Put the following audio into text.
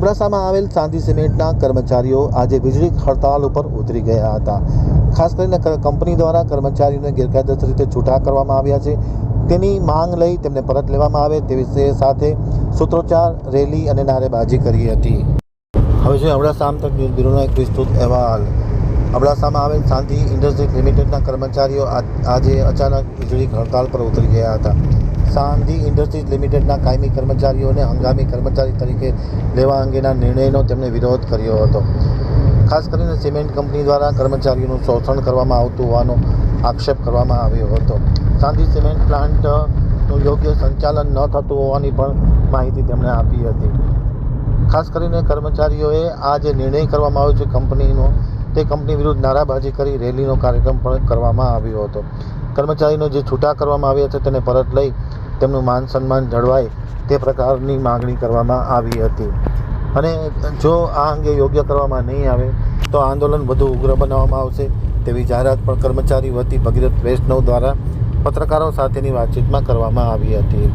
અબડાસામાં આવેલ સાંધી સિમેન્ટના કર્મચારીઓ આજે વીજળી હડતાલ ઉપર ઉતરી ગયા હતા. ખાસ કરીને કંપની દ્વારા કર્મચારીઓને ગેરકાયદેસર રીતે છૂટા કરવામાં આવ્યા છે. તેની માંગ લઈ તેમને પરત લેવામાં આવે તેવી સાથે સૂત્રોચ્ચાર, રેલી અને નારેબાજી કરી હતી. હવે છે અબડાસા આમ તક ન્યૂઝ બ્યુરોનો એક વિસ્તૃત અહેવાલ. અબડાસામાં આવેલ સાંધી ઇન્ડસ્ટ્રીઝ લિમિટેડના કર્મચારીઓ આજે અચાનક વીજળી હડતાલ પર ઉતરી ગયા હતા. સાંધી ઇન્ડસ્ટ્રીઝ લિમિટેડના કાયમી કર્મચારીઓને હંગામી કર્મચારી તરીકે લેવા અંગેના નિર્ણયનો તેમણે વિરોધ કર્યો હતો. ખાસ કરીને સિમેન્ટ કંપની દ્વારા કર્મચારીઓનું શોષણ કરવામાં આવતું હોવાનો આક્ષેપ કરવામાં આવ્યો હતો. સાંધી સિમેન્ટ પ્લાન્ટનું યોગ્ય સંચાલન ન થતું હોવાની પણ માહિતી તેમણે આપી હતી. ખાસ કરીને કર્મચારીઓએ આ જે નિર્ણય કરવામાં આવ્યો છે કંપનીનો, તે કંપની વિરુદ્ધ નારાબાજી કરી રેલીનો કાર્યક્રમ પણ કરવામાં આવ્યો હતો. કર્મચારીનો જે છૂટા કરવામાં આવ્યા છે તેને પરત લઈ તેમનું માન સન્માન જળવાય તે પ્રકારની માગણી કરવામાં આવી હતી. અને જો આ અંગે યોગ્ય કરવામાં નહીં આવે તો આંદોલન વધુ ઉગ્ર બનાવવામાં આવશે તેવી જાહેરાત પણ કર્મચારી વતી ભગીરથ પ્રેસ 9 દ્વારા પત્રકારો સાથેની વાતચીતમાં કરવામાં આવી હતી.